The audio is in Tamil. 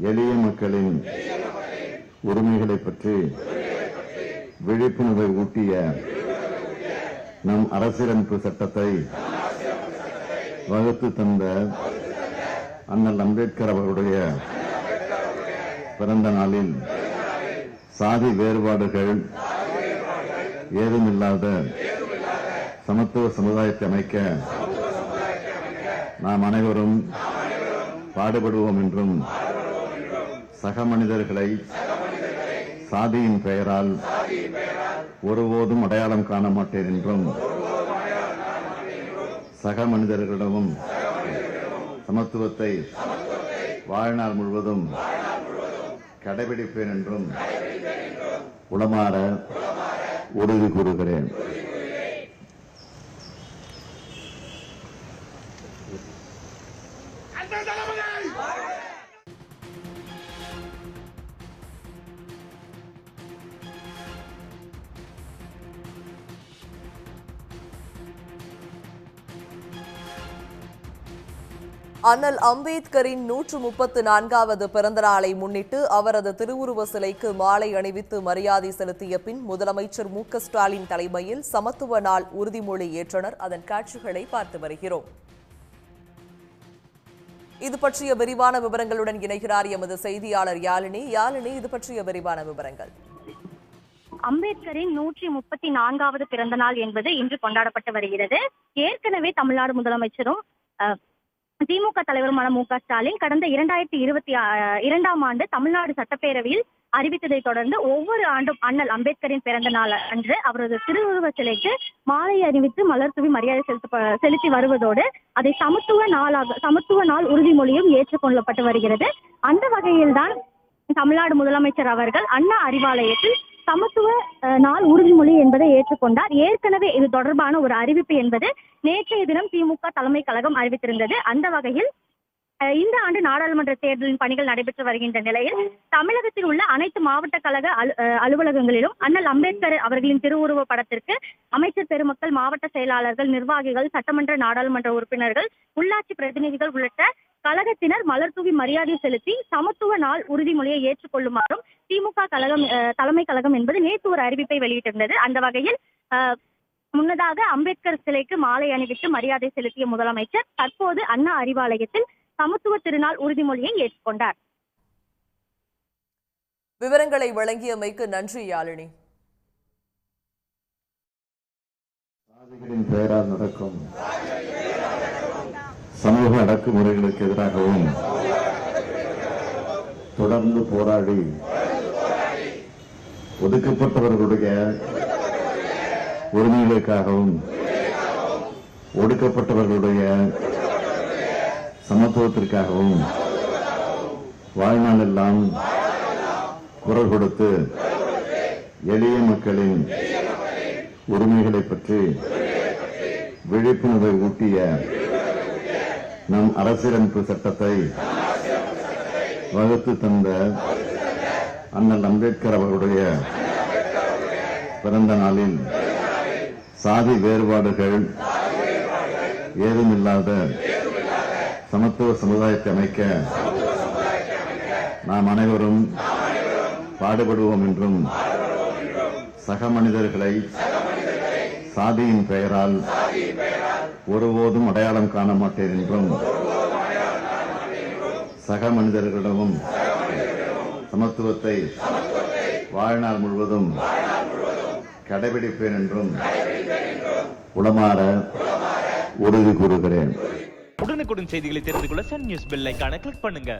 எளிய மக்களின் உரிமைகளை பற்றி விழிப்புணர்வை ஊட்டிய நம் அரசியலமைப்பு சட்டத்தை வகுத்து தந்த அண்ணல் அம்பேத்கர் அவர்களுடைய பிறந்த நாளில் சாதி வேறுபாடுகள் ஏதுமில்லாத சமத்துவ சமுதாயத்தை அமைக்க நாம் அனைவரும் பாடுபடுவோம் என்றும் சக மனிதர்களை சாதியின் பெயரால் ஒருபோதும் அடையாளம் காண மாட்டேன் என்றும் சக மனிதர்களிடமும் சமத்துவத்தை வாழ்நாள் முழுவதும் கடைபிடிப்பேன் என்றும் உளமாற உறுதி கூறுகிறேன். அண்ணல் அம்பேத்கரின் 134வது பிறந்த நாளை முன்னிட்டு அவரது திருவுருவ சிலைக்கு மாலை அணிவித்து மரியாதை செலுத்திய பின் முதலமைச்சர் மு.க.ஸ்டாலின் தலைமையில் சமத்துவ நாள் உறுதிமொழி ஏற்றனர். அதன் காட்சிகளை பார்த்து வருகிறோம். இது பற்றிய விரிவான விவரங்களுடன் இணைகிறார் எமது செய்தியாளர் யாழினி. இது பற்றிய விரிவான விவரங்கள். அம்பேத்கரின் 134வது பிறந்த நாள் என்பது இன்று கொண்டாடப்பட்டு வருகிறது. ஏற்கனவே தமிழ்நாடு முதலமைச்சரும் திமுக தலைவருமான மு.க.ஸ்டாலின் கடந்த 2022ஆம் ஆண்டு தமிழ்நாடு சட்டப்பேரவையில் அறிவித்ததை தொடர்ந்து ஒவ்வொரு ஆண்டும் அண்ணல் அம்பேத்கரின் பிறந்த நாள் அன்று அவரது திருவுருவ சிலைக்கு மாலை அணிவித்து மலர் தூவி மரியாதை செலுத்தி வருவதோடு அதை சமத்துவ நாள் உறுதிமொழியும் ஏற்றுக்கொள்ளப்பட்டு வருகிறது. அந்த வகையில்தான் தமிழ்நாடு முதலமைச்சர் அவர்கள் அண்ணா அறிவாலயத்தில் சமத்துவ நாள் உறுதிமொழி என்பதை ஏற்றுக்கொண்டார். ஏற்கனவே இது தொடர்பான ஒரு அறிவிப்பு என்பது நேற்றைய தினம் திமுக தலைமை கழகம் அறிவித்திருந்தது. அந்த வகையில் இந்த ஆண்டு நாடாளுமன்ற தேர்தலின் பணிகள் நடைபெற்று வருகின்ற நிலையில் தமிழகத்தில் உள்ள அனைத்து மாவட்ட கழக அலுவலகங்களிலும் அண்ணல் அம்பேத்கர் அவர்களின் திருவுருவ படத்திற்கு அமைச்சர் பெருமக்கள், மாவட்ட செயலாளர்கள், நிர்வாகிகள், சட்டமன்ற நாடாளுமன்ற உறுப்பினர்கள், உள்ளாட்சி பிரதிநிதிகள் உள்ளிட்ட கழகத்தினர் மலர் தூவி மரியாதை செலுத்தி சமத்துவ நாள் உறுதிமொழியை ஏற்றுக்கொள்ளுமாறும் திமுக தலைமை கழகம் என்பது நேற்று ஒரு அறிவிப்பை வெளியிட்டிருந்தது. அந்த வகையில் முன்னதாக அம்பேத்கர் சிலைக்கு மாலை அணிவித்து மரியாதை செலுத்திய முதலமைச்சர் தற்போது அண்ணா அறிவாலயத்தில் சமத்துவ திருநாள் உறுதிமொழியை ஏற்றுக்கொண்டார். விவரங்களை வழங்கியமைக்கு நன்றி யாழினி. சாதிகளின் பெயரால் நடக்கும் சமூக அடக்குமுறைகளுக்கு எதிராகவும் தொடர்ந்து போராடி ஒதுக்கப்பட்டவர்களுடைய உரிமைகளுக்காகவும் ஒடுக்கப்பட்டவர்களுடைய சமத்துவத்திற்காகவும் வாழ்நாள் எல்லாம் குரல் கொடுத்து எளிய மக்களின் உரிமைகளை பற்றி விழிப்புணர்வை ஊட்டிய நம் அரசியலமைப்பு சட்டத்தை வகுத்து தந்த அண்ணல் அம்பேத்கர் அவர்களுடைய பிறந்த நாளில் சாதி வேறுபாடுகள் ஏதுமில்லாத சமத்துவ சமுதாயத்தை அமைக்க நாம் அனைவரும் பாடுபடுவோம் என்றும் சக மனிதர்களை சாதியின் பெயரால் ஒருபோதும் அடையாளம் காண மாட்டேன் என்றும் சக மனிதர்களிடமும் சமத்துவத்தை வாழ்நாள் முழுவதும் கடைபிடிப்பேன் என்றும் உளமாற உறுதி கூறுகிறேன். உடனுக்குடன் செய்திகளை தெரிந்து கொள்ள சன் நியூஸ் பெல் ஐகானை கிளிக் பண்ணுங்க.